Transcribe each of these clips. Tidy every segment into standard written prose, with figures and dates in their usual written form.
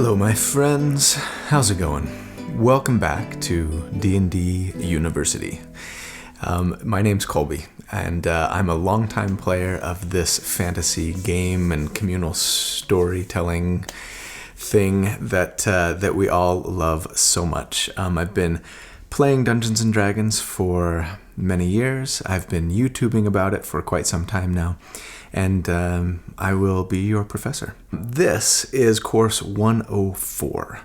Hello, my friends. How's it going? Welcome back to D&D University. My name's Colby, and I'm a longtime player of this fantasy game and communal storytelling thing that we all love so much. I've been playing Dungeons and Dragons for many years. I've been YouTubing about it for quite some time now, and I will be your professor. This is course 104,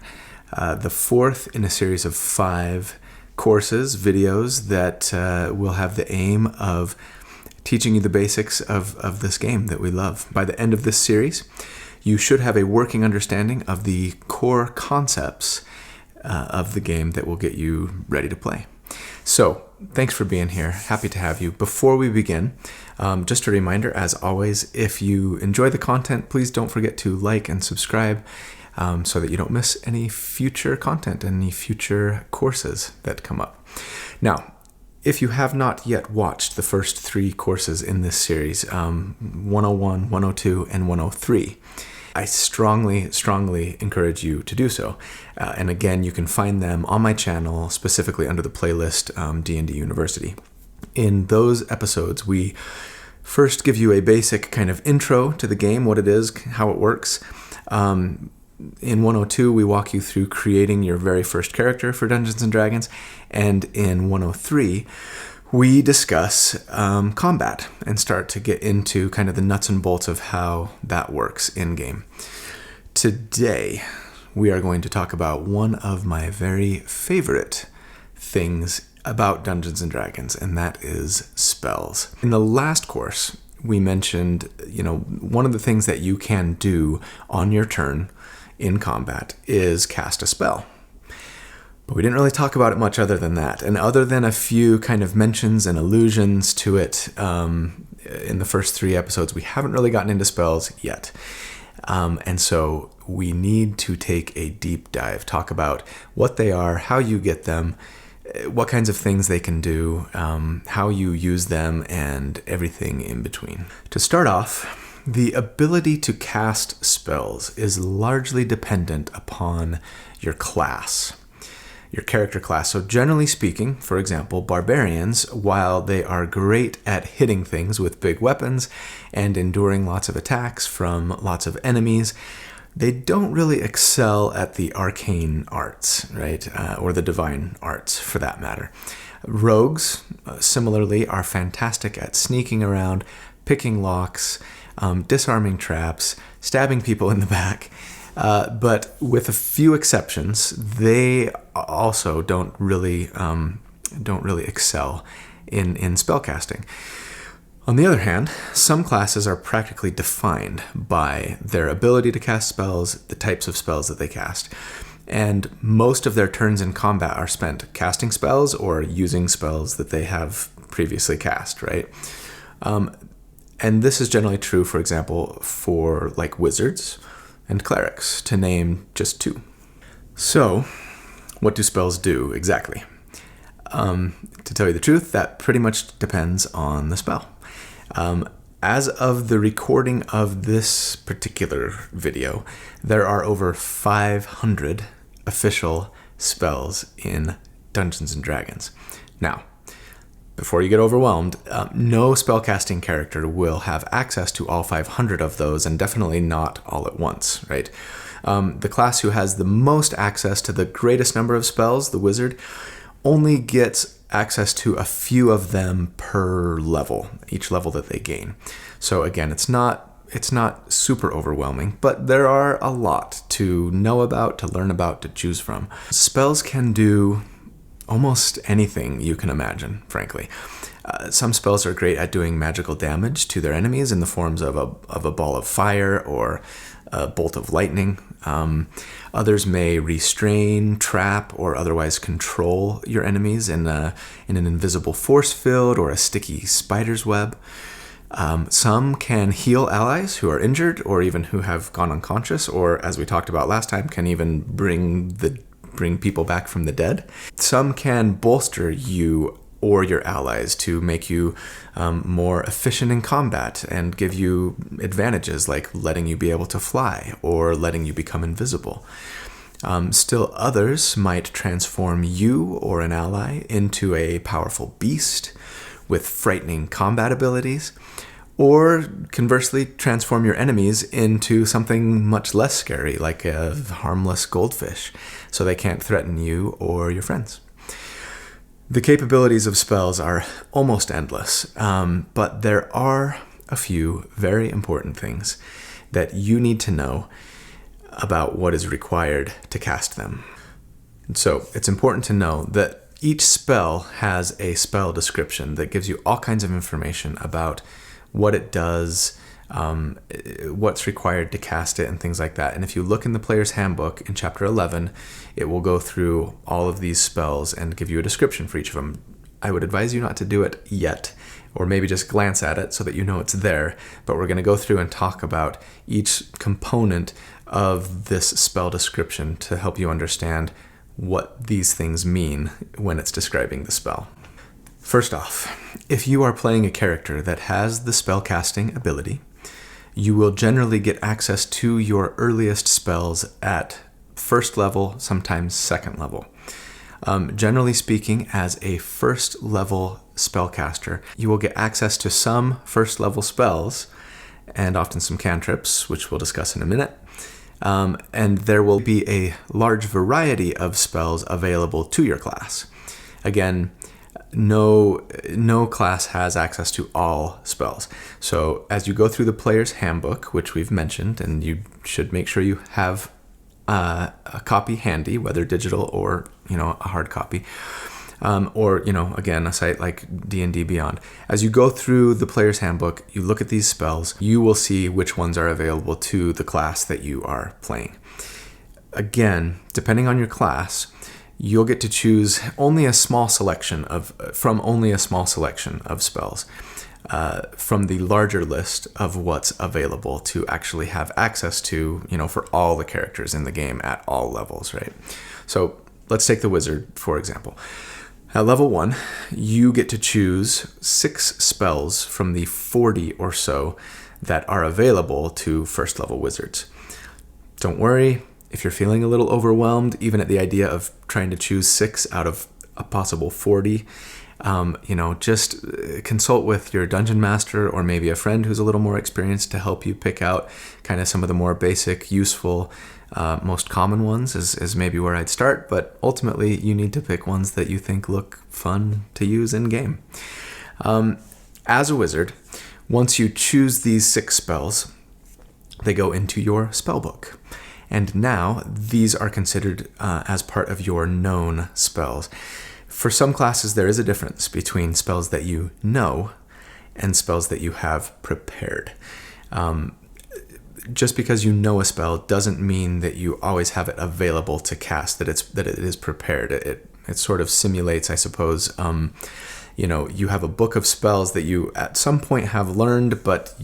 the fourth in a series of 5 courses, videos that will have the aim of teaching you the basics of this game that we love. By the end of this series, you should have a working understanding of the core concepts of the game that will get you ready to play. So, thanks for being here. Happy to have you. Before we begin, just a reminder, as always, if you enjoy the content, please don't forget to like and subscribe so that you don't miss any future content, any future courses that come up. Now, if you have not yet watched the first 3 courses in this series, 101, 102, and 103, I strongly encourage you to do so. And again, you can find them on my channel, specifically under the playlist D&D University. In those episodes, we first give you a basic kind of intro to the game, what it is, how it works. In 102, we walk you through creating your very first character for Dungeons & Dragons. And in 103, we discuss combat and start to get into kind of the nuts and bolts of how that works in-game. Today, we are going to talk about one of my very favorite things about Dungeons & Dragons, and that is spells. In the last course, we mentioned, one of the things that you can do on your turn in combat is cast a spell. But we didn't really talk about it much other than that. And other than a few kind of mentions and allusions to it in the first 3 episodes, we haven't really gotten into spells yet. And so we need to take a deep dive, talk about what they are, how you get them, what kinds of things they can do, how you use them, and everything in between. To start off, the ability to cast spells is largely dependent upon your class, your character class. So generally speaking, for example, barbarians, while they are great at hitting things with big weapons and enduring lots of attacks from lots of enemies, they don't really excel at the arcane arts, right? Or the divine arts, for that matter. Rogues, similarly, are fantastic at sneaking around, picking locks, disarming traps, stabbing people in the back. But with a few exceptions, they also don't really excel in spellcasting. On the other hand, some classes are practically defined by their ability to cast spells, the types of spells that they cast, and most of their turns in combat are spent casting spells or using spells that they have previously cast, right? And this is generally true, for example, for like wizards and clerics, to name just 2. So, what do spells do exactly? To tell you the truth, that pretty much depends on the spell. As of the recording of this particular video, there are over 500 official spells in Dungeons & Dragons. Now, before you get overwhelmed, no spellcasting character will have access to all 500 of those, and definitely not all at once, right? The class who has the most access to the greatest number of spells, the wizard, only gets access to a few of them per level, each level that they gain. So again, it's not super overwhelming, but there are a lot to know about, to learn about, to choose from. Spells can do almost anything you can imagine, frankly. Some spells are great at doing magical damage to their enemies in the forms of a ball of fire or a bolt of lightning. Others may restrain, trap, or otherwise control your enemies in an invisible force field or a sticky spider's web. Some can heal allies who are injured or even who have gone unconscious, or, as we talked about last time, can even bring people back from the dead. Some can bolster you or your allies to make you more efficient in combat and give you advantages like letting you be able to fly or letting you become invisible. Still others might transform you or an ally into a powerful beast with frightening combat abilities, or conversely transform your enemies into something much less scary, like a harmless goldfish, so they can't threaten you or your friends. The capabilities of spells are almost endless, but there are a few very important things that you need to know about what is required to cast them. So it's important to know that each spell has a spell description that gives you all kinds of information about what it does, what's required to cast it, and things like that. And if you look in the player's handbook in chapter 11, it will go through all of these spells and give you a description for each of them. I would advise you not to do it yet, or maybe just glance at it so that you know it's there. But we're going to go through and talk about each component of this spell description to help you understand what these things mean when it's describing the spell. First off, if you are playing a character that has the spellcasting ability, you will generally get access to your earliest spells at first level, sometimes second level. Generally speaking, as a first level spellcaster, you will get access to some first level spells and often some cantrips, which we'll discuss in a minute. And there will be a large variety of spells available to your class. Again, no class has access to all spells. So as you go through the player's handbook, which we've mentioned, and you should make sure you have a copy handy, whether digital or a hard copy, or again, a site like D&D Beyond. As you go through the player's handbook, you look at these spells, you will see which ones are available to the class that you are playing. Again, depending on your class, you'll get to choose from only a small selection of spells from the larger list of what's available to actually have access to, for all the characters in the game at all levels, right? So let's take the wizard, for example. At level 1, you get to choose 6 spells from the 40 or so that are available to first level wizards. Don't worry if you're feeling a little overwhelmed, even at the idea of trying to choose 6 out of a possible 40. Just consult with your dungeon master or maybe a friend who's a little more experienced to help you pick out kind of some of the more basic, useful, most common ones is maybe where I'd start. But ultimately, you need to pick ones that you think look fun to use in game. As a wizard, once you choose these 6 spells, they go into your spell book. And now these are considered as part of your known spells. For some classes, there is a difference between spells that you know and spells that you have prepared. Just because you know a spell doesn't mean that you always have it available to cast, that it is prepared. It sort of simulates, I suppose, you have a book of spells that you at some point have learned, but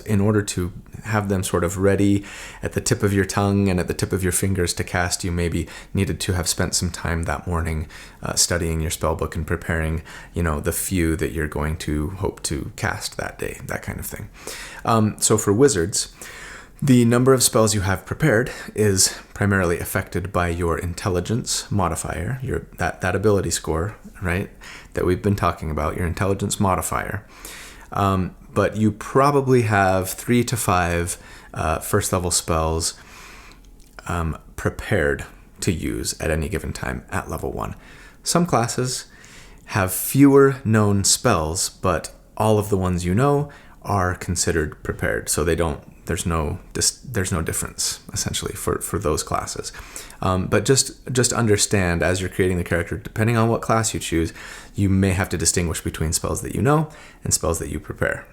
in order to have them sort of ready at the tip of your tongue and at the tip of your fingers to cast, you maybe needed to have spent some time that morning studying your spell book and preparing, the few that you're going to hope to cast that day, that kind of thing. So for wizards, the number of spells you have prepared is primarily affected by your intelligence modifier, that ability score, right, that we've been talking about, your intelligence modifier. But you probably have 3 to 5 first level spells prepared to use at any given time at level 1. Some classes have fewer known spells, but all of the ones you know are considered prepared, so there's no difference essentially for those classes. But just understand, as you're creating the character, depending on what class you choose, you may have to distinguish between spells that you know and spells that you prepare.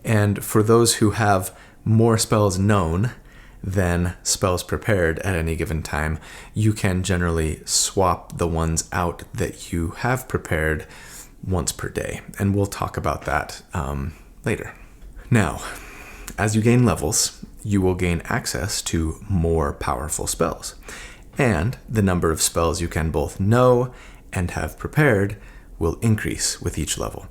And for those who have more spells known than spells prepared at any given time, you can generally swap the ones out that you have prepared once per day. And we'll talk about that later. Now, as you gain levels, you will gain access to more powerful spells. And the number of spells you can both know and have prepared will increase with each level.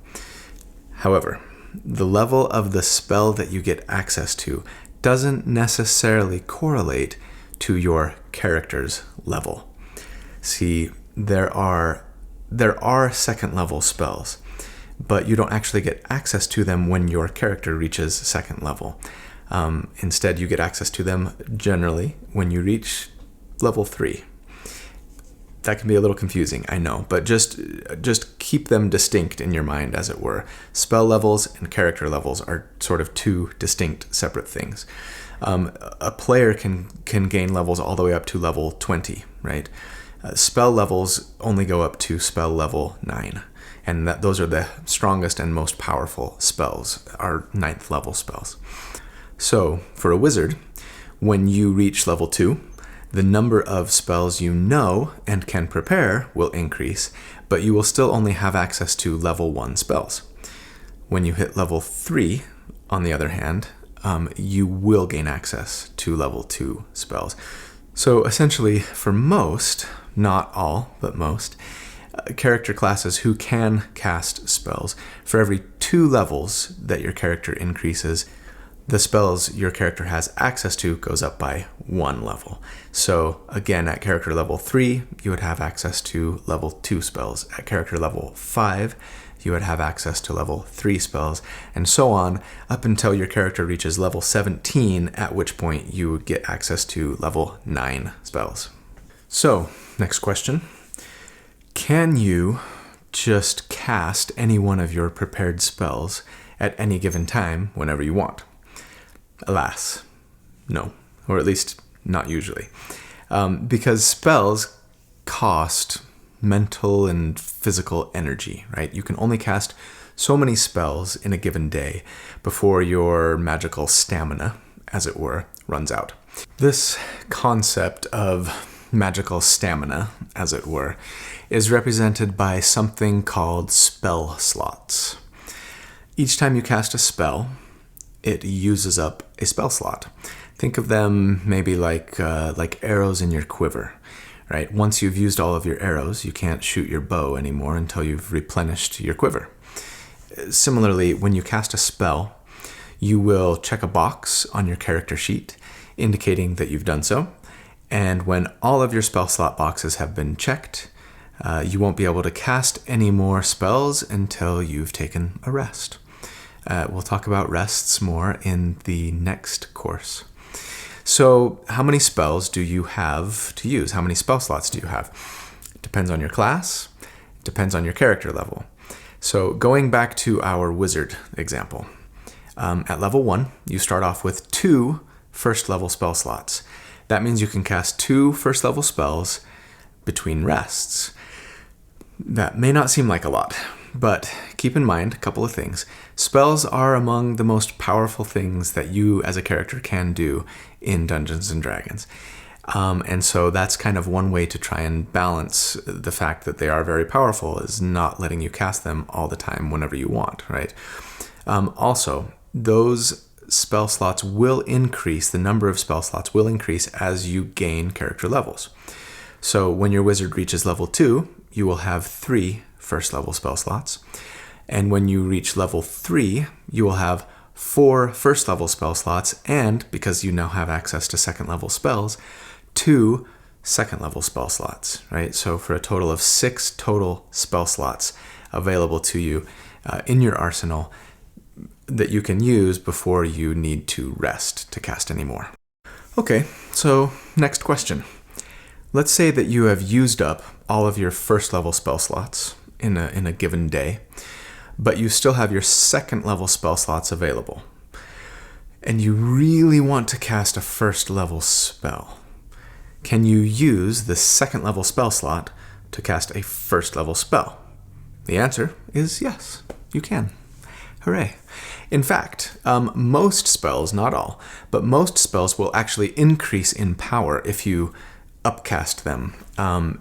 However, the level of the spell that you get access to doesn't necessarily correlate to your character's level. See, there are second level spells, but you don't actually get access to them when your character reaches second level. Instead, you get access to them generally when you reach level 3. That can be a little confusing, I know, but just keep them distinct in your mind, as it were. Spell levels and character levels are sort of two distinct, separate things. A player can gain levels all the way up to level 20, right? Spell levels only go up to spell level 9, and those are the strongest and most powerful spells, our 9th level spells. So, for a wizard, when you reach level 2, the number of spells you know and can prepare will increase, but you will still only have access to level 1 spells. When you hit level 3, on the other hand, you will gain access to level 2 spells. So essentially, for most, not all, but most, character classes who can cast spells, for every 2 levels that your character increases, the spells your character has access to goes up by 1 level. So again, at character level 3, you would have access to level 2 spells. At character level 5, you would have access to level 3 spells, and so on, up until your character reaches level 17, at which point you would get access to level 9 spells. So, next question. Can you just cast any one of your prepared spells at any given time whenever you want? Alas, no, or at least not usually, because spells cost mental and physical energy, right? You can only cast so many spells in a given day before your magical stamina, as it were, runs out. This concept of magical stamina, as it were, is represented by something called spell slots. Each time you cast a spell, it uses up a spell slot. Think of them maybe like arrows in your quiver, right? Once you've used all of your arrows, you can't shoot your bow anymore until you've replenished your quiver. Similarly, when you cast a spell, you will check a box on your character sheet indicating that you've done so, and when all of your spell slot boxes have been checked, you won't be able to cast any more spells until you've taken a rest. We'll talk about rests more in the next course. So, how many spells do you have to use? How many spell slots do you have? It depends on your class. It depends on your character level. So, going back to our wizard example, at level 1, you start off with 2 first level spell slots. That means you can cast 2 first level spells between rests. That may not seem like a lot, but keep in mind a couple of things. Spells are among the most powerful things that you as a character can do in Dungeons & Dragons. And so that's kind of one way to try and balance the fact that they are very powerful, is not letting you cast them all the time whenever you want, right? Also, those spell slots will increase, the number of spell slots will increase as you gain character levels. So when your wizard reaches level 2, you will have 3 first level spell slots. And when you reach level 3, you will have 4 first level spell slots, and because you now have access to second level spells, 2 second level spell slots, right? So for a total of 6 total spell slots available to you in your arsenal that you can use before you need to rest to cast any more. Okay, so next question. Let's say that you have used up all of your first level spell slots in a given day, but you still have your second level spell slots available, and you really want to cast a first level spell. Can you use the second level spell slot to cast a first level spell? The answer is yes, you can. Hooray. In fact, most spells, not all, but most spells will actually increase in power if you upcast them.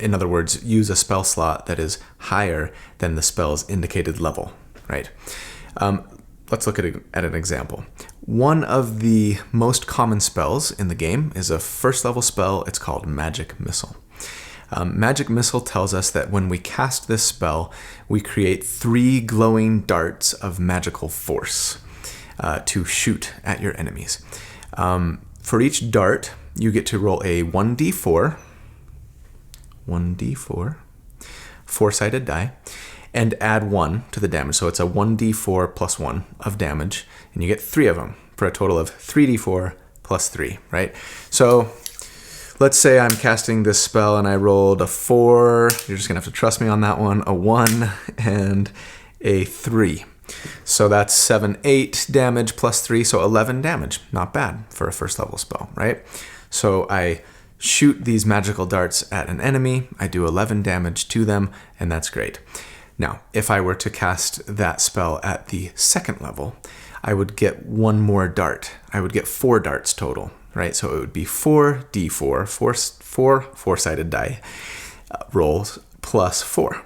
In other words, use a spell slot that is higher than the spell's indicated level, right? Let's look at an example. One of the most common spells in the game is a first level spell. It's called Magic Missile. Magic Missile tells us that when we cast this spell, we create 3 glowing darts of magical force to shoot at your enemies. For each dart, you get to roll a 1d4, 4-sided die, and add 1 to the damage. So it's a 1d4 plus 1 of damage, and you get 3 of them for a total of 3d4 plus 3, right? So let's say I'm casting this spell and I rolled a 4. You're just going to have to trust me on that one. A 1 and a 3. So that's 7, 8 damage plus 3, so 11 damage. Not bad for a first level spell, right? So I shoot these magical darts at an enemy. I do 11 damage to them, and that's great. Now, if I were to cast that spell at the second level, I would get 1 more dart. I would get 4 darts total, right? So it would be 4d4, 4-sided die rolls plus 4.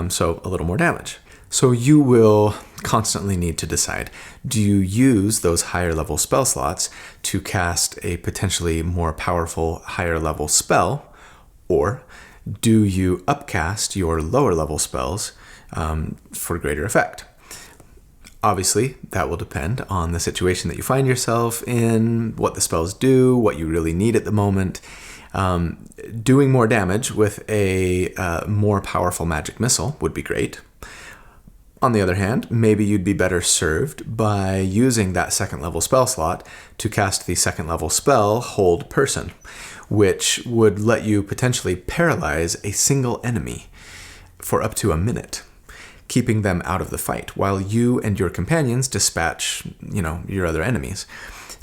So a little more damage. So you will constantly need to decide, do you use those higher level spell slots to cast a potentially more powerful higher level spell, or do you upcast your lower level spells for greater effect? Obviously, that will depend on the situation that you find yourself in, what the spells do, what you really need at the moment. Doing more damage with a more powerful magic missile would be great. On the other hand, maybe you'd be better served by using that second level spell slot to cast the second level spell, Hold Person, which would let you potentially paralyze a single enemy for up to a minute, keeping them out of the fight while you and your companions dispatch, your other enemies.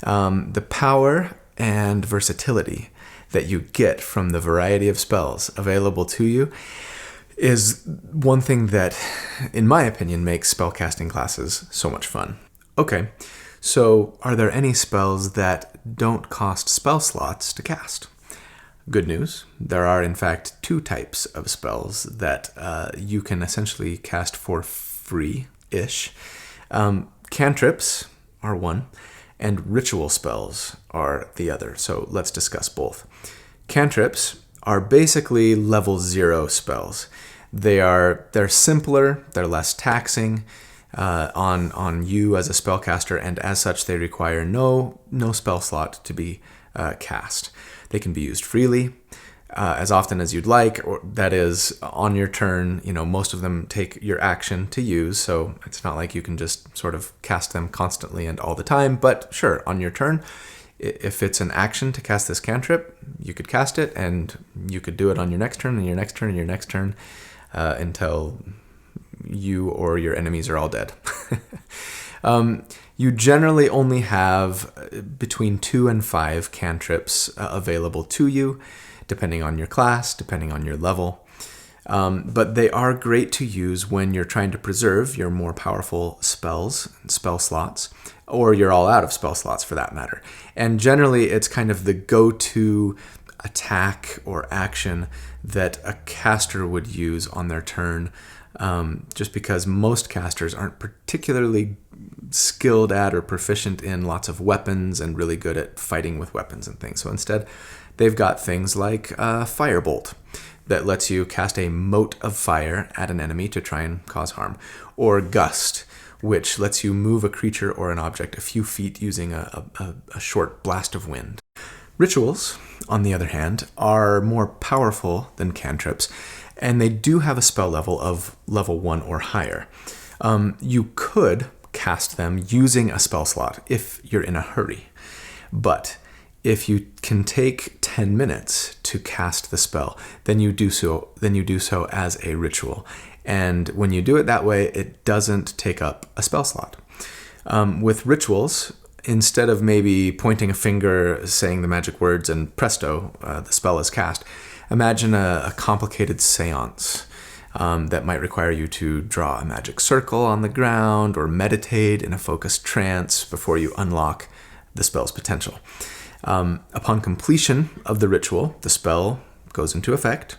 The power and versatility that you get from the variety of spells available to you is one thing that, in my opinion, makes spellcasting classes so much fun. Okay, so are there any spells that don't cost spell slots to cast? Good news, there are in fact 2 types of spells that you can essentially cast for free-ish. Cantrips are one, and ritual spells are the other. So let's discuss both. Cantrips are basically level 0 spells. They're simpler, they're less taxing on you as a spellcaster, and as such they require no spell slot to be cast. They can be used freely, as often as you'd like, or that is on your turn. Most of them take your action to use, so it's not like you can just sort of cast them constantly and all the time, but sure, on your turn, if it's an action to cast this cantrip, you could cast it, and you could do it on your next turn, and your next turn, and your next turn, until you or your enemies are all dead. You generally only have between 2 and 5 cantrips available to you, depending on your class, depending on your level. But they are great to use when you're trying to preserve your more powerful spell slots, or you're all out of spell slots for that matter. And generally, it's kind of the go-to attack or action that a caster would use on their turn, just because most casters aren't particularly skilled at or proficient in lots of weapons and really good at fighting with weapons and things. So instead, they've got things like Firebolt that lets you cast a mote of fire at an enemy to try and cause harm, or Gust, which lets you move a creature or an object a few feet using a short blast of wind. Rituals, on the other hand, are more powerful than cantrips, and they do have a spell level of level 1 or higher. You could cast them using a spell slot if you're in a hurry, but if you can take 10 minutes to cast the spell, then you do so as a ritual. And when you do it that way, it doesn't take up a spell slot. With rituals, instead of maybe pointing a finger, saying the magic words, and presto, the spell is cast, imagine a complicated seance that might require you to draw a magic circle on the ground or meditate in a focused trance before you unlock the spell's potential. Upon completion of the ritual, the spell goes into effect,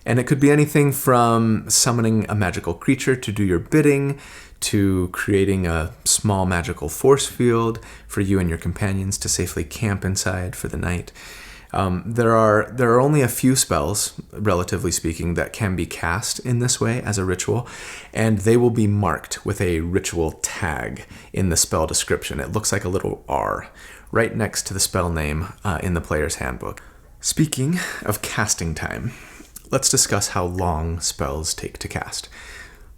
and it could be anything from summoning a magical creature to do your bidding, to creating a small magical force field for you and your companions to safely camp inside for the night. There are only a few spells, relatively speaking, that can be cast in this way as a ritual, and they will be marked with a ritual tag in the spell description. It looks like a little R right next to the spell name in the player's handbook. Speaking of casting time, let's discuss how long spells take to cast.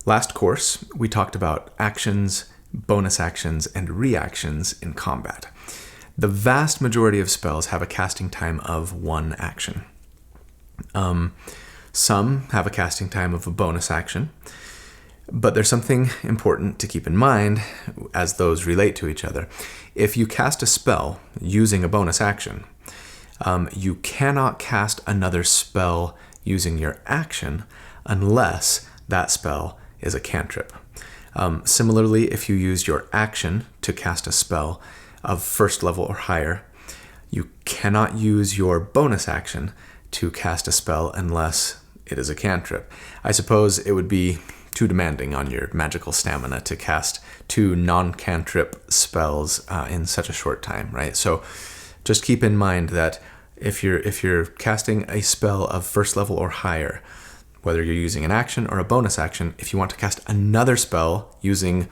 Last course, we talked about actions, bonus actions, and reactions in combat. The vast majority of spells have a casting time of one action. Some have a casting time of a bonus action, but there's something important to keep in mind as those relate to each other. If you cast a spell using a bonus action, you cannot cast another spell using your action unless that spell is a cantrip. Similarly, if you use your action to cast a spell of first level or higher, you cannot use your bonus action to cast a spell unless it is a cantrip. I suppose it would be too demanding on your magical stamina to cast 2 non-cantrip spells in such a short time, right? So just keep in mind that if you're casting a spell of first level or higher, whether you're using an action or a bonus action, if you want to cast another spell using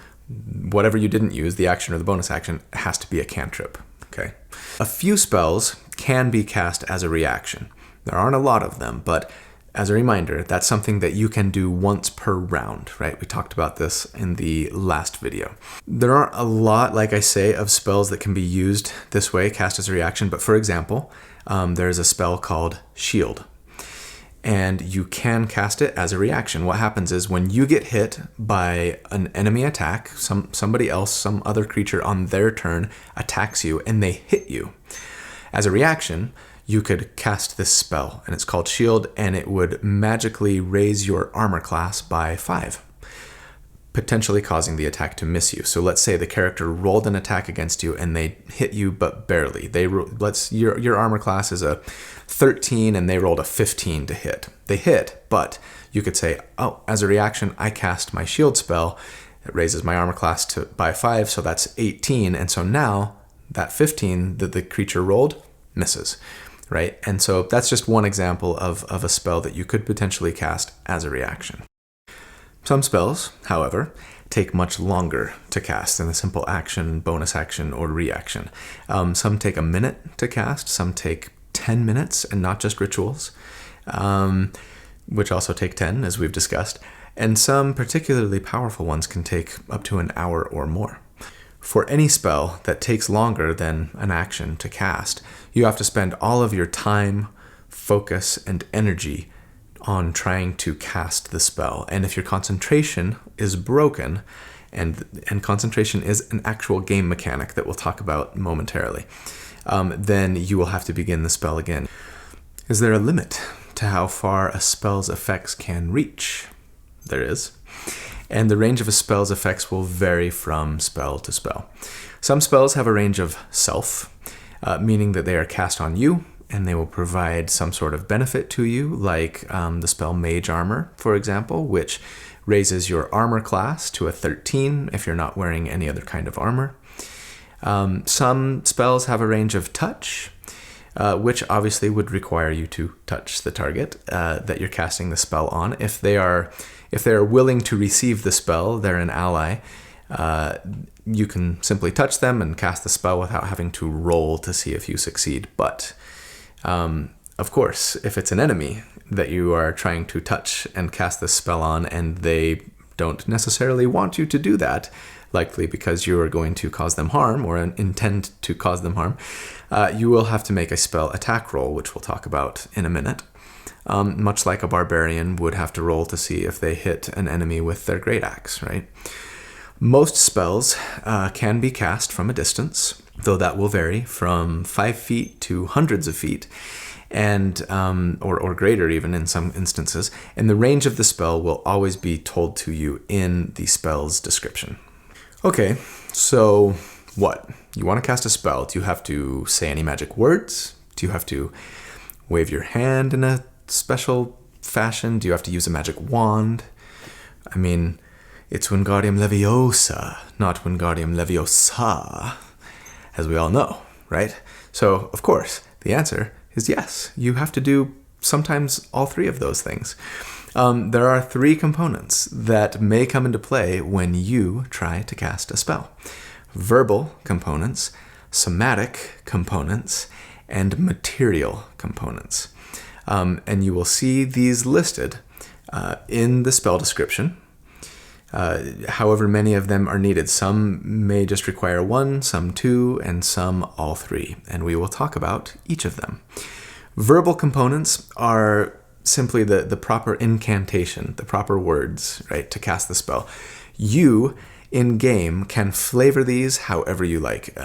whatever you didn't use, the action or the bonus action, it has to be a cantrip, okay? A few spells can be cast as a reaction. There aren't a lot of them, but as a reminder, that's something that you can do once per round, right? We talked about this in the last video. There aren't a lot, like I say, of spells that can be used this way, cast as a reaction, but for example, there's a spell called Shield, and you can cast it as a reaction. What happens is when you get hit by an enemy attack, somebody else, some other creature on their turn attacks you and they hit you. As a reaction, you could cast this spell, and it's called Shield, and it would magically raise your armor class by 5, potentially causing the attack to miss you. So let's say the character rolled an attack against you and they hit you but barely. Your armor class is a 13 and they rolled a 15 to hit. They hit, but you could say, oh, as a reaction, I cast my shield spell. It raises my armor class by 5, so that's 18. And so now that 15 that the creature rolled misses, right? And so that's just one example of a spell that you could potentially cast as a reaction. Some spells, however, take much longer to cast than a simple action, bonus action, or reaction. Some take a minute to cast, some take 10 minutes, and not just rituals, which also take 10, as we've discussed, and some particularly powerful ones can take up to an hour or more. For any spell that takes longer than an action to cast, you have to spend all of your time, focus, and energy on trying to cast the spell. And if your concentration is broken, and concentration is an actual game mechanic that we'll talk about momentarily, then you will have to begin the spell again. Is there a limit to how far a spell's effects can reach? There is. And the range of a spell's effects will vary from spell to spell. Some spells have a range of self, meaning that they are cast on you, and they will provide some sort of benefit to you, like the spell Mage Armor, for example, which raises your armor class to a 13 if you're not wearing any other kind of armor. Some spells have a range of touch, which obviously would require you to touch the target that you're casting the spell on. If they are willing to receive the spell, they're an ally, you can simply touch them and cast the spell without having to roll to see if you succeed. But of course, if it's an enemy that you are trying to touch and cast this spell on, and they don't necessarily want you to do that, likely because you are going to cause them harm or intend to cause them harm, you will have to make a spell attack roll, which we'll talk about in a minute. Much like a barbarian would have to roll to see if they hit an enemy with their great axe, right? Most spells can be cast from a distance, though that will vary from 5 feet to hundreds of feet, and or greater even in some instances. And the range of the spell will always be told to you in the spell's description. Okay, so what? You want to cast a spell. Do you have to say any magic words? Do you have to wave your hand in a special fashion? Do you have to use a magic wand? I mean, it's Wingardium Leviosa, not Wingardium Leviosa, as we all know, right? So, of course, the answer is yes. You have to do sometimes all three of those things. There are three components that may come into play when you try to cast a spell: verbal components, somatic components, and material components. And you will see these listed in the spell description. However many of them are needed. Some may just require one, some two, and some all three. And we will talk about each of them. Verbal components are simply the proper incantation, the proper words, right, to cast the spell. You, in game, can flavor these however you like.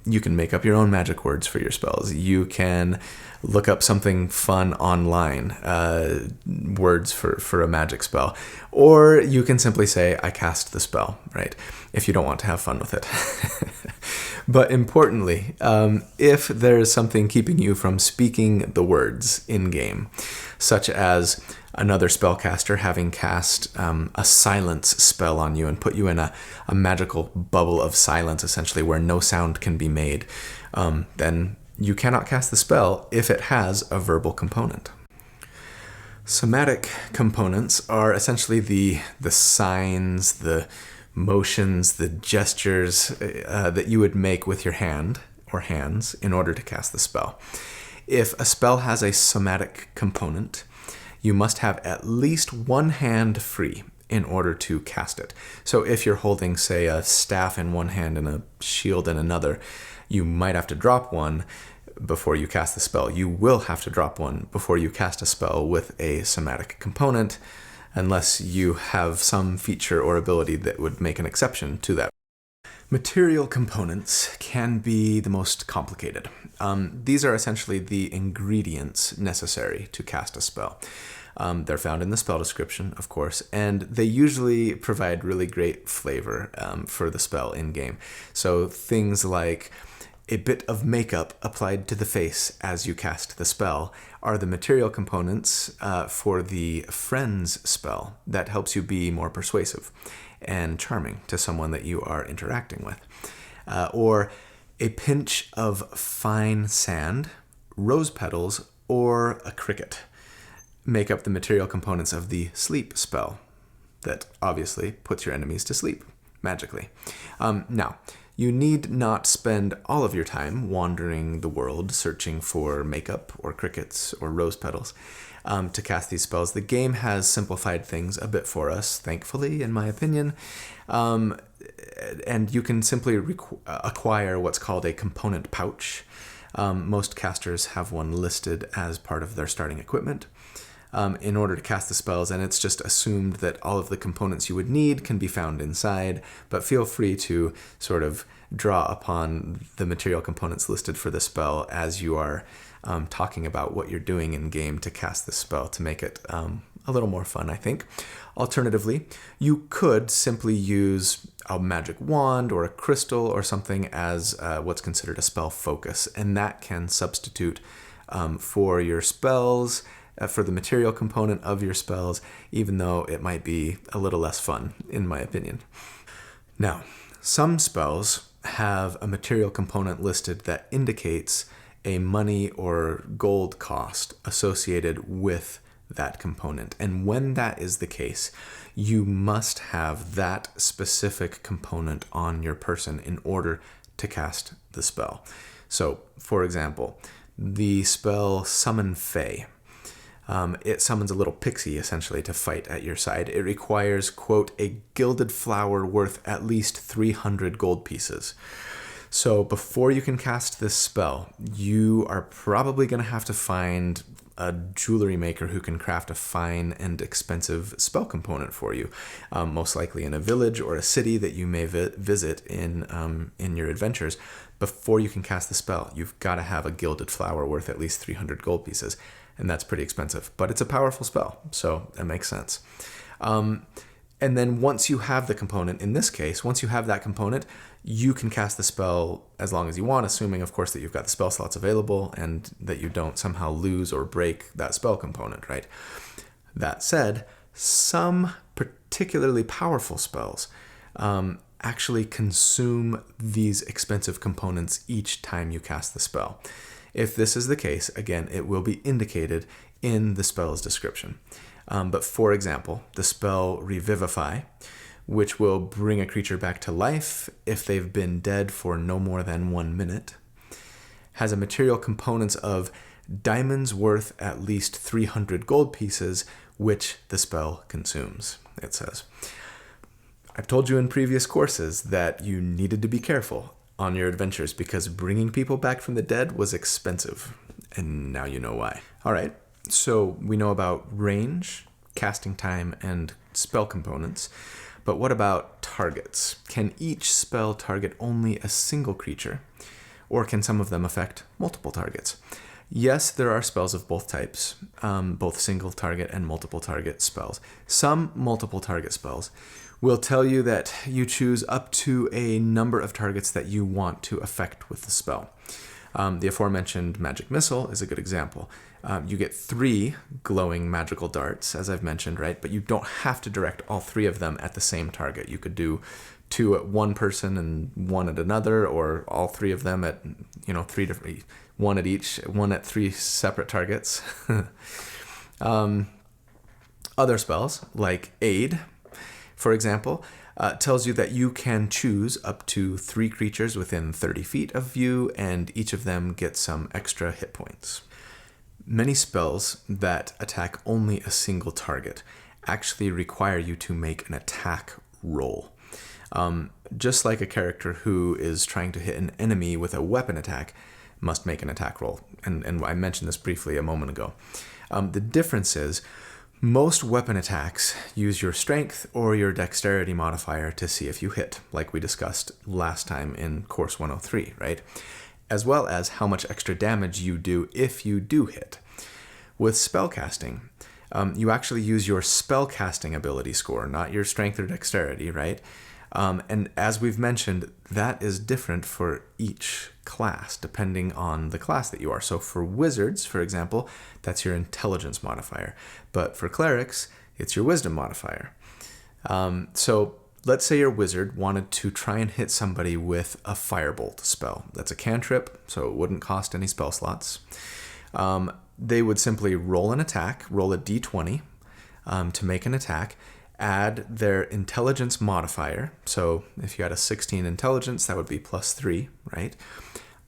You can make up your own magic words for your spells. You can look up something fun online, words for a magic spell. Or you can simply say, I cast the spell, right, if you don't want to have fun with it. But importantly, if there's something keeping you from speaking the words in-game, such as another spellcaster having cast a silence spell on you and put you in a magical bubble of silence, essentially, where no sound can be made, then you cannot cast the spell if it has a verbal component. Somatic components are essentially the signs, the motions, the gestures that you would make with your hand or hands in order to cast the spell. If a spell has a somatic component, you must have at least one hand free in order to cast it. So if you're holding, say, a staff in one hand and a shield in another, you might have to drop one before you cast the spell. You will have to drop one before you cast a spell with a somatic component, unless you have some feature or ability that would make an exception to that. Material components can be the most complicated. These are essentially the ingredients necessary to cast a spell. They're found in the spell description, of course, and they usually provide really great flavor for the spell in-game. So things like a bit of makeup applied to the face as you cast the spell are the material components for the Friends spell that helps you be more persuasive and charming to someone that you are interacting with. Or a pinch of fine sand, rose petals, or a cricket make up the material components of the Sleep spell that obviously puts your enemies to sleep magically. Now, you need not spend all of your time wandering the world searching for makeup or crickets or rose petals to cast these spells. The game has simplified things a bit for us, thankfully, in my opinion. And you can simply acquire what's called a component pouch. Most casters have one listed as part of their starting equipment in order to cast the spells, and it's just assumed that all of the components you would need can be found inside, but feel free to sort of draw upon the material components listed for the spell as you are talking about what you're doing in game to cast the spell to make it a little more fun, I think. Alternatively, you could simply use a magic wand or a crystal or something as what's considered a spell focus, and that can substitute for your spells, for the material component of your spells, even though it might be a little less fun, in my opinion. Now, some spells have a material component listed that indicates a money or gold cost associated with that component. And when that is the case, you must have that specific component on your person in order to cast the spell. So, for example, the spell Summon Fae. It summons a little pixie, essentially, to fight at your side. It requires, quote, a gilded flower worth at least 300 gold pieces. So before you can cast this spell, you are probably going to have to find a jewelry maker who can craft a fine and expensive spell component for you, most likely in a village or a city that you may visit in your adventures. Before you can cast the spell, you've got to have a gilded flower worth at least 300 gold pieces. And that's pretty expensive, but it's a powerful spell, so it makes sense. And then once you have the component, in this case, once you have that component, you can cast the spell as long as you want, assuming, of course, that you've got the spell slots available and that you don't somehow lose or break that spell component, right? That said, some particularly powerful spells actually consume these expensive components each time you cast the spell. If this is the case, again, it will be indicated in the spell's description. But for example, the spell Revivify, which will bring a creature back to life if they've been dead for no more than 1 minute, has a material components of diamonds worth at least 300 gold pieces, which the spell consumes, it says. I've told you in previous courses that you needed to be careful on your adventures because bringing people back from the dead was expensive, and now you know why. All right, so we know about range, casting time, and spell components, but what about targets? Can each spell target only a single creature, or can some of them affect multiple targets? Yes, there are spells of both types, both single target and multiple target spells. Some multiple target spells will tell you that you choose up to a number of targets that you want to affect with the spell. The aforementioned magic missile is a good example. You get 3 glowing magical darts, as I've mentioned, right? But you don't have to direct all 3 of them at the same target. You could do 2 at one person and 1 at another, or all 3 of them at, 3 different, 1 at each, 1 at 3 separate targets. Other spells, like Aid, for example, tells you that you can choose up to 3 creatures within 30 feet of you, and each of them gets some extra hit points. Many spells that attack only a single target actually require you to make an attack roll. Just like a character who is trying to hit an enemy with a weapon attack must make an attack roll. And I mentioned this briefly a moment ago. The difference is most weapon attacks use your strength or your dexterity modifier to see if you hit, like we discussed last time in Course 103, right? As well as how much extra damage you do if you do hit. With spellcasting, you actually use your spellcasting ability score, not your strength or dexterity, right? And as we've mentioned, that is different for each class, depending on the class that you are. So for wizards, for example, that's your intelligence modifier. But for clerics, it's your wisdom modifier. So let's say your wizard wanted to try and hit somebody with a firebolt spell. That's a cantrip, so it wouldn't cost any spell slots. They would simply roll an attack, roll a d20 to make an attack, add their intelligence modifier. So if you had a 16 intelligence, that would be +3, right?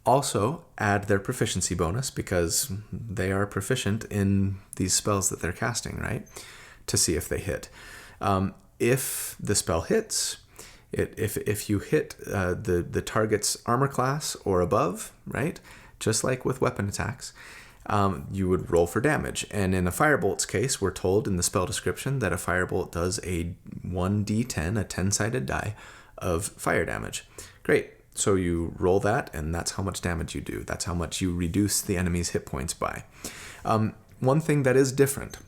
Also add their proficiency bonus because they are proficient in these spells that they're casting, right? To see if they hit. If the spell hits, if you hit the target's armor class or above, right? Just like with weapon attacks, you would roll for damage. And in a firebolt's case, we're told in the spell description that a firebolt does a 1d10, a 10-sided die of fire damage. Great. So you roll that, and that's how much damage you do. That's how much you reduce the enemy's hit points by. One thing that is different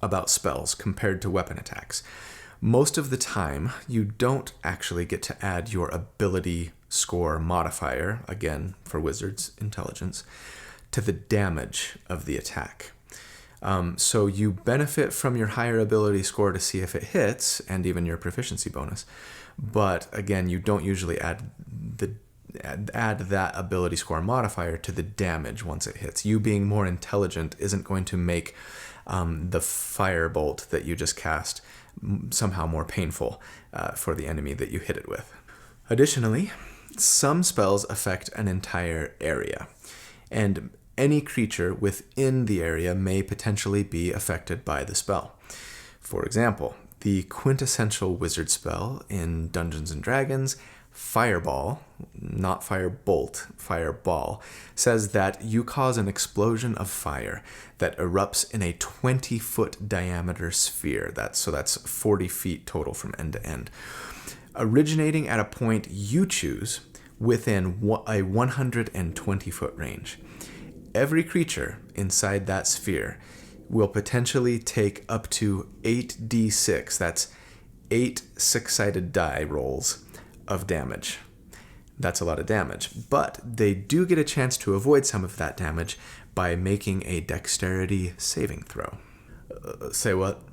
about spells compared to weapon attacks, most of the time, you don't actually get to add your ability score modifier, again, for wizards, intelligence, to the damage of the attack. So you benefit from your higher ability score to see if it hits, and even your proficiency bonus. But again, you don't usually add that ability score modifier to the damage once it hits. You being more intelligent isn't going to make the firebolt that you just cast somehow more painful for the enemy that you hit it with. Additionally, some spells affect an entire area, and any creature within the area may potentially be affected by the spell. For example, the quintessential wizard spell in Dungeons & Dragons, Fireball, not Firebolt, Fireball, says that you cause an explosion of fire that erupts in a 20-foot diameter sphere. That's 40 feet total from end to end, originating at a point you choose within a 120-foot range. Every creature inside that sphere will potentially take up to 8d6, that's 8 six-sided die rolls of damage. That's a lot of damage, but they do get a chance to avoid some of that damage by making a dexterity saving throw. Say what?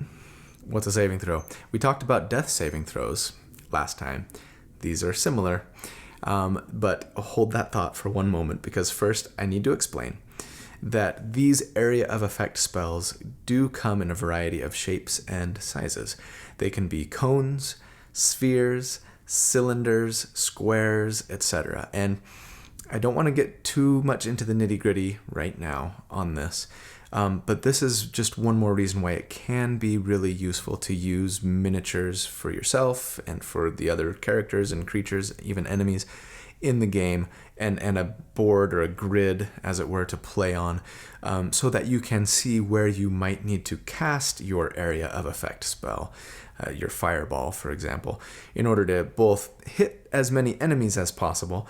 What's a saving throw? We talked about death saving throws last time. These are similar. But hold that thought for one moment, because first I need to explain that these area of effect spells do come in a variety of shapes and sizes. They can be cones, spheres, cylinders, squares, etc. And I don't want to get too much into the nitty-gritty right now on this, but this is just one more reason why it can be really useful to use miniatures for yourself and for the other characters and creatures, even enemies, in the game, and a board or a grid, as it were, to play on, so that you can see where you might need to cast your area of effect spell, your fireball, for example, in order to both hit as many enemies as possible,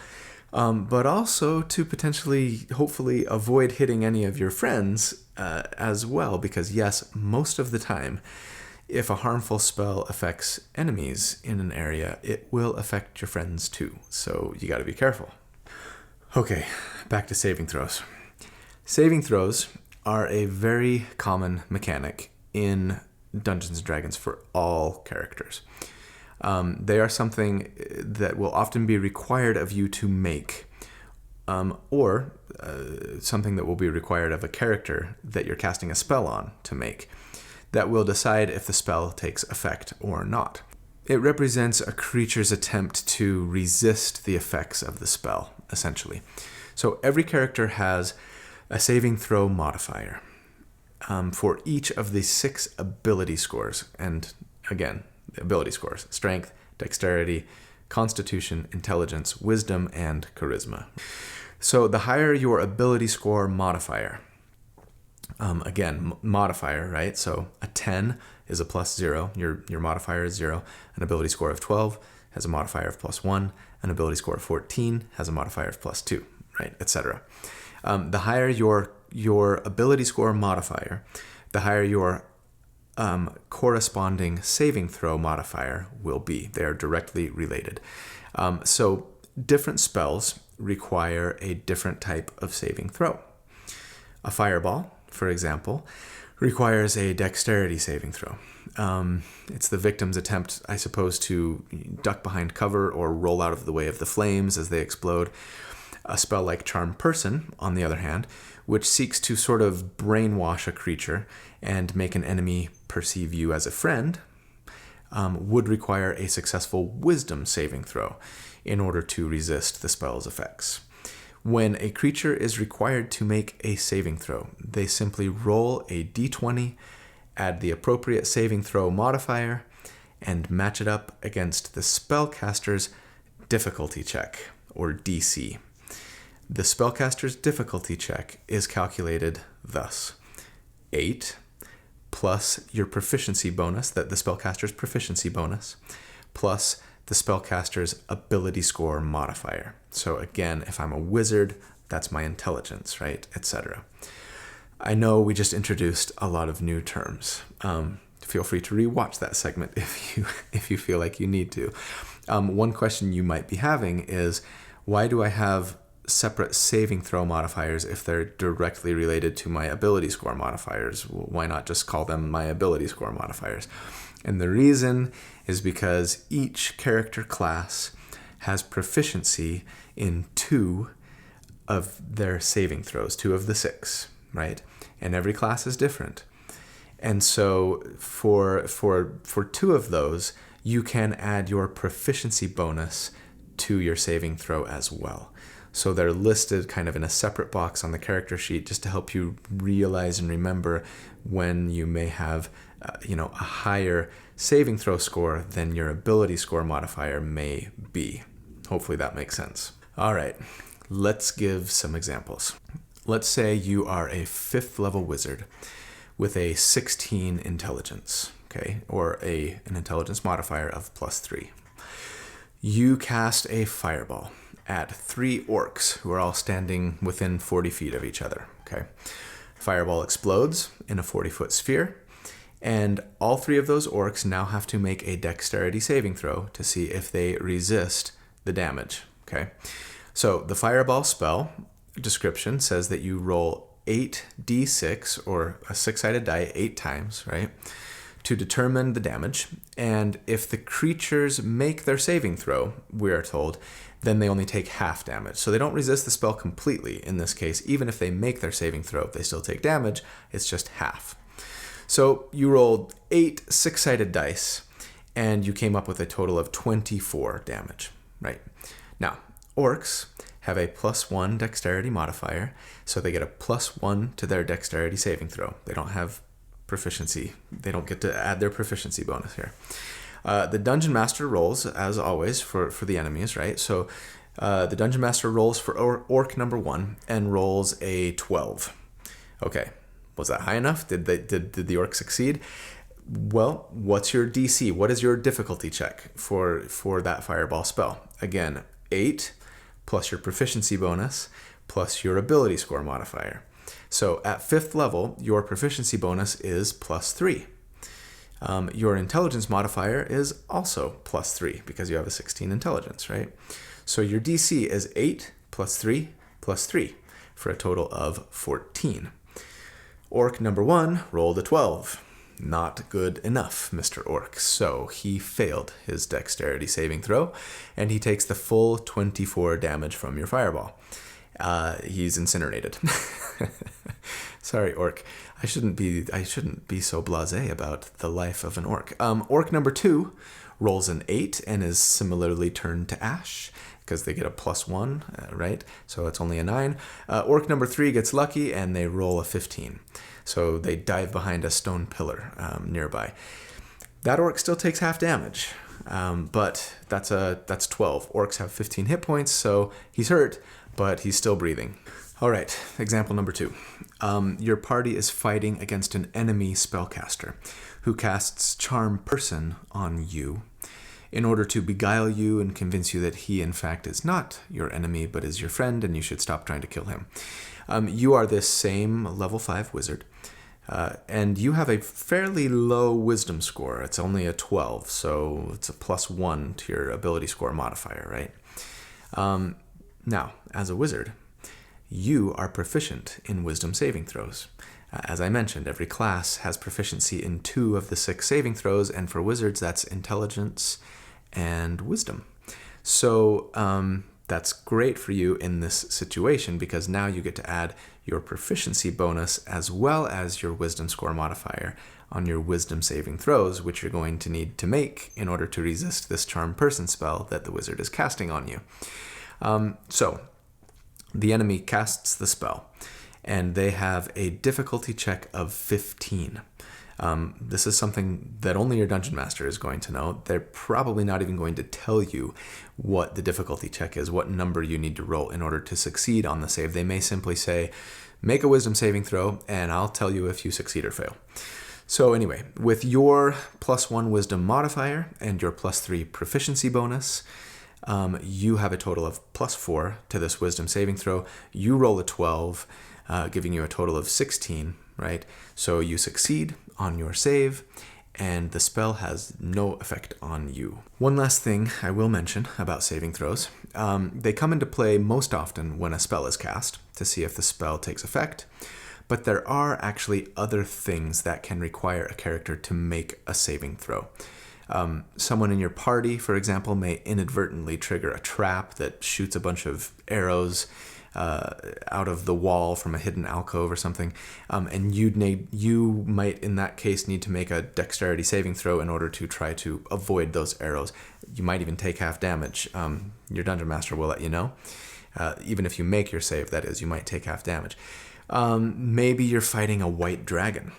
but also to potentially, hopefully, avoid hitting any of your friends as well, because yes, most of the time, if a harmful spell affects enemies in an area, it will affect your friends too, so you got to be careful. Okay, back to saving throws. Saving throws are a very common mechanic in Dungeons & Dragons for all characters. They are something that will often be required of you to make, or something that will be required of a character that you're casting a spell on to make, that will decide if the spell takes effect or not. It represents a creature's attempt to resist the effects of the spell, essentially. So every character has a saving throw modifier for each of the 6 ability scores. And again, the ability scores: strength, dexterity, constitution, intelligence, wisdom, and charisma. So the higher your ability score modifier, again, modifier, right? So a 10 is a +0. Your modifier is 0. An ability score of 12 has a modifier of +1. An ability score of 14 has a modifier of +2, right? Etc. The higher your ability score modifier, the higher your corresponding saving throw modifier will be. They are directly related. So different spells require a different type of saving throw. A fireball, for example, requires a dexterity saving throw. It's the victim's attempt, I suppose, to duck behind cover or roll out of the way of the flames as they explode. A spell like Charm Person, on the other hand, which seeks to sort of brainwash a creature and make an enemy perceive you as a friend, would require a successful wisdom saving throw in order to resist the spell's effects. When a creature is required to make a saving throw, they simply roll a d20, add the appropriate saving throw modifier, and match it up against the spellcaster's difficulty check, or DC. The spellcaster's difficulty check is calculated thus: 8 plus your proficiency bonus, the spellcaster's proficiency bonus, plus the spellcaster's ability score modifier. So again, if I'm a wizard, that's my intelligence, right? Etc. I know we just introduced a lot of new terms. Feel free to rewatch that segment if you feel like you need to. One question you might be having is, why do I have separate saving throw modifiers if they're directly related to my ability score modifiers? Why not just call them my ability score modifiers? And the reason is because each character class has proficiency in 2 of their saving throws, 2 of the 6, right? And every class is different. And so for 2 of those, you can add your proficiency bonus to your saving throw as well. So they're listed kind of in a separate box on the character sheet, just to help you realize and remember when you may have a higher saving throw score than your ability score modifier may be. Hopefully that makes sense. All right, let's give some examples. Let's say you are a 5th level wizard with a 16 intelligence, okay, or an intelligence modifier of +3. You cast a fireball at 3 orcs who are all standing within 40 feet of each other, okay? Fireball explodes in a 40-foot sphere, and all 3 of those orcs now have to make a dexterity saving throw to see if they resist the damage, okay? So the fireball spell description says that you roll 8d6, or a 6-sided die 8 times, right, to determine the damage, and if the creatures make their saving throw, we are told, then they only take half damage. So they don't resist the spell completely in this case. Even if they make their saving throw, they still take damage. It's just half. So you rolled 8 6-sided dice, and you came up with a total of 24 damage, right? Now, orcs have a +1 dexterity modifier, so they get a +1 to their dexterity saving throw. They don't have proficiency. They don't get to add their proficiency bonus here. The Dungeon Master rolls, as always, for the enemies, right? So the Dungeon Master rolls for orc number 1 and rolls a 12. Okay, was that high enough? Did the orc succeed? Well, what's your DC? What is your difficulty check for that fireball spell? Again, 8 plus your proficiency bonus plus your ability score modifier. So at 5th level, your proficiency bonus is +3. Your intelligence modifier is also +3 because you have a 16 intelligence, right? So your DC is 8 plus 3 plus 3 for a total of 14. Orc number 1 rolled a 12. Not good enough, Mr. Orc. So he failed his dexterity saving throw, and he takes the full 24 damage from your fireball. He's incinerated. Sorry, Orc. I shouldn't be so blasé about the life of an Orc. Orc number 2 rolls an 8 and is similarly turned to ash because they get a +1, right? So it's only a 9. Orc number 3 gets lucky and they roll a 15. So they dive behind a stone pillar nearby. That orc still takes half damage, but that's 12. Orcs have 15 hit points, so he's hurt, but he's still breathing. All right, example number 2. Your party is fighting against an enemy spellcaster who casts Charm Person on you in order to beguile you and convince you that he, in fact, is not your enemy, but is your friend, and you should stop trying to kill him. You are this same level 5 wizard, and you have a fairly low wisdom score. It's only a 12, so it's a +1 to your ability score modifier, right? Now, as a wizard, you are proficient in wisdom saving throws. As I mentioned, every class has proficiency in 2 of the 6 saving throws, and for wizards, that's intelligence and wisdom. So that's great for you in this situation because now you get to add your proficiency bonus as well as your wisdom score modifier on your wisdom saving throws, which you're going to need to make in order to resist this Charm Person spell that the wizard is casting on you. So the enemy casts the spell, and they have a difficulty check of 15. This is something that only your Dungeon Master is going to know. They're probably not even going to tell you what the difficulty check is, what number you need to roll in order to succeed on the save. They may simply say, make a wisdom saving throw, and I'll tell you if you succeed or fail. So anyway, with your +1 wisdom modifier and your +3 proficiency bonus, you have a total of +4 to this wisdom saving throw. You roll a 12, giving you a total of 16, right? So you succeed on your save, and the spell has no effect on you. One last thing I will mention about saving throws. They come into play most often when a spell is cast to see if the spell takes effect, but there are actually other things that can require a character to make a saving throw. Someone in your party, for example, may inadvertently trigger a trap that shoots a bunch of arrows out of the wall from a hidden alcove or something, and you might in that case need to make a dexterity saving throw in order to try to avoid those arrows. You might even take half damage. Your Dungeon Master will let you know. Even if you make your save, that is, you might take half damage. Maybe you're fighting a white dragon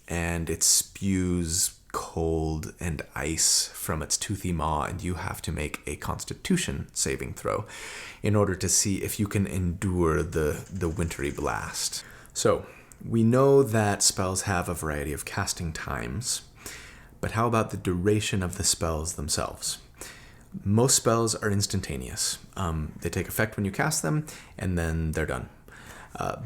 and it spews cold and ice from its toothy maw, and you have to make a constitution saving throw in order to see if you can endure the wintry blast. So we know that spells have a variety of casting times, but how about the duration of the spells themselves? Most spells are instantaneous. They take effect when you cast them, and then they're done.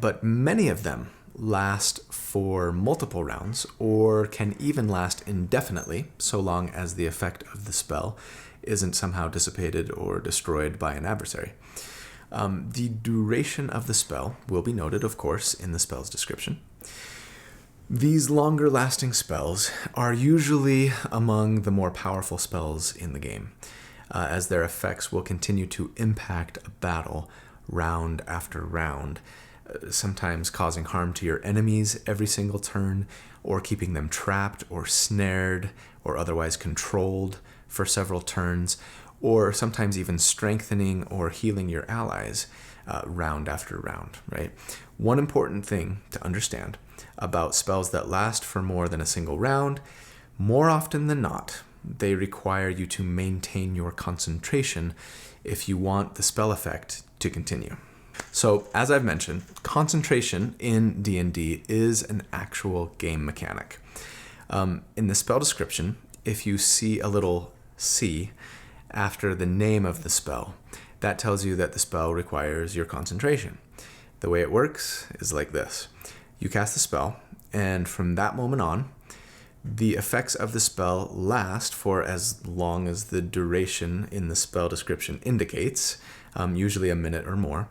But many of them last for multiple rounds, or can even last indefinitely, so long as the effect of the spell isn't somehow dissipated or destroyed by an adversary. The duration of the spell will be noted, of course, in the spell's description. These longer lasting spells are usually among the more powerful spells in the game, as their effects will continue to impact a battle round after round, sometimes causing harm to your enemies every single turn, or keeping them trapped or snared or otherwise controlled for several turns, or sometimes even strengthening or healing your allies round after round, right? One important thing to understand about spells that last for more than a single round, more often than not, they require you to maintain your concentration if you want the spell effect to continue. So, as I've mentioned, concentration in D&D is an actual game mechanic. In the spell description, if you see a little C after the name of the spell, that tells you that the spell requires your concentration. The way it works is like this. You cast the spell, and from that moment on, the effects of the spell last for as long as the duration in the spell description indicates, usually a minute or more,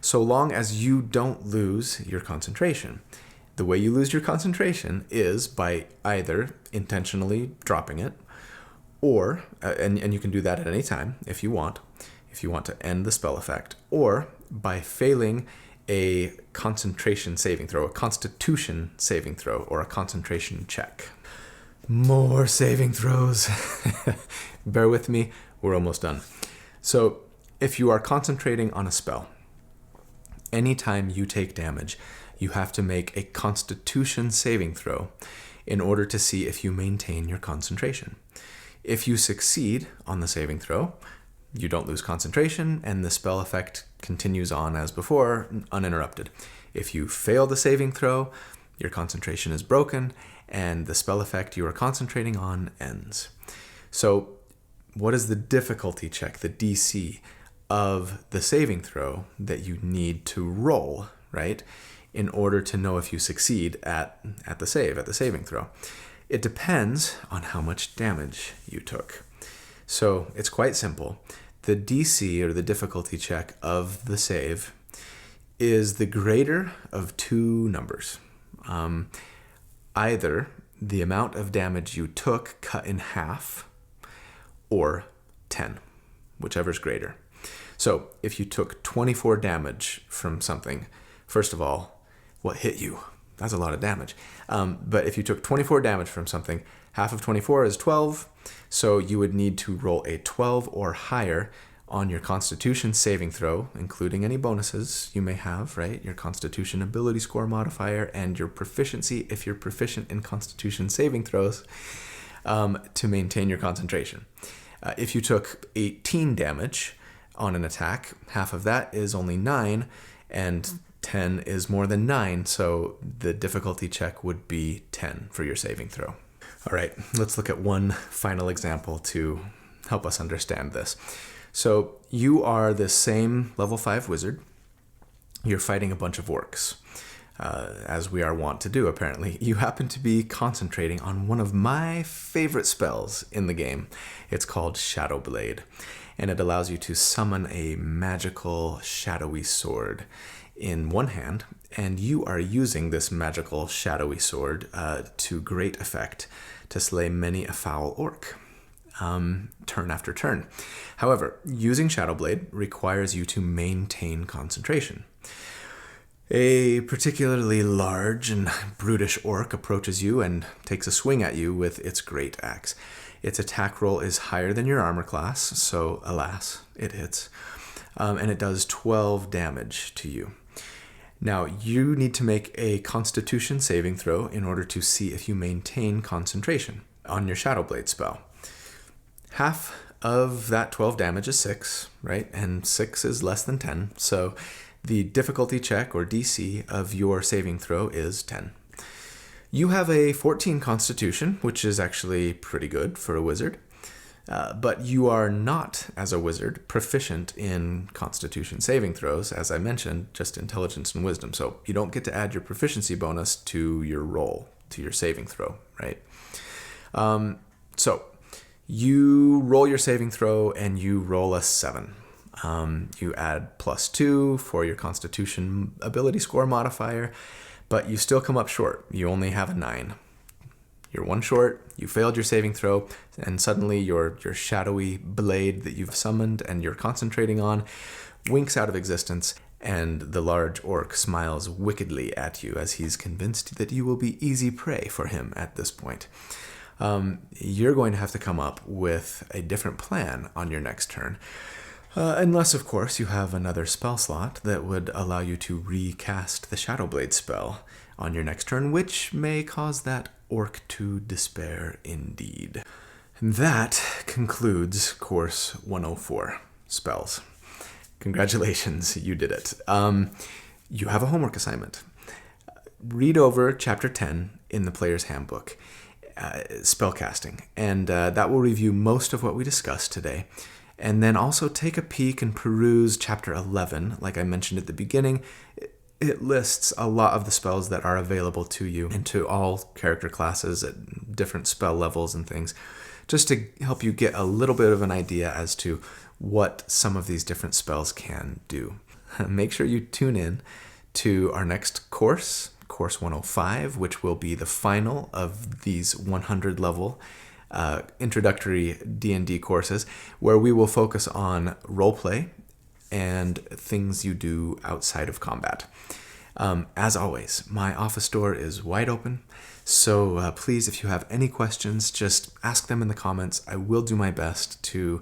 so long as you don't lose your concentration. The way you lose your concentration is by either intentionally dropping it, or, and you can do that at any time if you want to end the spell effect, or by failing a concentration saving throw, a constitution saving throw, or a concentration check. More saving throws. Bear with me, we're almost done. So, if you are concentrating on a spell, anytime you take damage, you have to make a constitution saving throw in order to see if you maintain your concentration. If you succeed on the saving throw, you don't lose concentration, and the spell effect continues on as before, uninterrupted. If you fail the saving throw, your concentration is broken, and the spell effect you are concentrating on ends. So, what is the difficulty check, the DC, of the saving throw that you need to roll, right, in order to know if you succeed at the saving throw? It depends on how much damage you took. So it's quite simple. The DC, or the difficulty check of the save, is the greater of two numbers. Either the amount of damage you took cut in half, or 10, whichever's greater. So if you took 24 damage from something, first of all, what hit you? That's a lot of damage. But if you took 24 damage from something, half of 24 is 12, so you would need to roll a 12 or higher on your Constitution saving throw, including any bonuses you may have, right? Your Constitution ability score modifier and your proficiency, if you're proficient in Constitution saving throws, to maintain your concentration. If you took 18 damage on an attack, half of that is only 9, and 10 is more than 9, so the difficulty check would be 10 for your saving throw. All right, let's look at one final example to help us understand this. So you are the same level 5 wizard. You're fighting a bunch of orcs, as we are wont to do, apparently. You happen to be concentrating on one of my favorite spells in the game. It's called Shadow Blade, and it allows you to summon a magical shadowy sword in one hand, and you are using this magical shadowy sword to great effect to slay many a foul orc, turn after turn. However, using Shadow Blade requires you to maintain concentration. A particularly large and brutish orc approaches you and takes a swing at you with its great axe. Its attack roll is higher than your armor class, so alas, it hits. And it does 12 damage to you. Now, you need to make a Constitution saving throw in order to see if you maintain concentration on your Shadow Blade spell. Half of that 12 damage is 6, right? And 6 is less than 10, so the difficulty check, or DC, of your saving throw is 10. You have a 14 Constitution, which is actually pretty good for a wizard. But you are not, as a wizard, proficient in Constitution saving throws, as I mentioned, just intelligence and wisdom. So you don't get to add your proficiency bonus to your roll, to your saving throw, right? So you roll your saving throw and you roll a 7. You add +2 for your Constitution ability score modifier, But you still come up short. You only have a 9. You're 1 short, you failed your saving throw, and suddenly your shadowy blade that you've summoned and you're concentrating on winks out of existence, and the large orc smiles wickedly at you as he's convinced that you will be easy prey for him at this point. You're going to have to come up with a different plan on your next turn. Unless, of course, you have another spell slot that would allow you to recast the Shadowblade spell on your next turn, which may cause that orc to despair indeed. And that concludes Course 104, Spells. Congratulations, you did it. You have a homework assignment. Read over Chapter 10 in the Player's Handbook, Spellcasting, and that will review most of what we discussed today. And then also take a peek and peruse Chapter 11. Like I mentioned at the beginning, it lists a lot of the spells that are available to you and to all character classes at different spell levels and things, just to help you get a little bit of an idea as to what some of these different spells can do. Make sure you tune in to our next course, Course 105, which will be the final of these 100 level introductory D&D courses, where we will focus on roleplay and things you do outside of combat. As always, my office door is wide open, so please, if you have any questions, just ask them in the comments. I will do my best to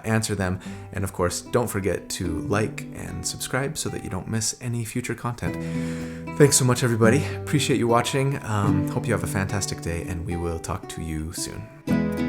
answer them, and of course, don't forget to like and subscribe so that you don't miss any future content. Thanks so much, everybody. Appreciate you watching. Hope you have a fantastic day, and we will talk to you soon.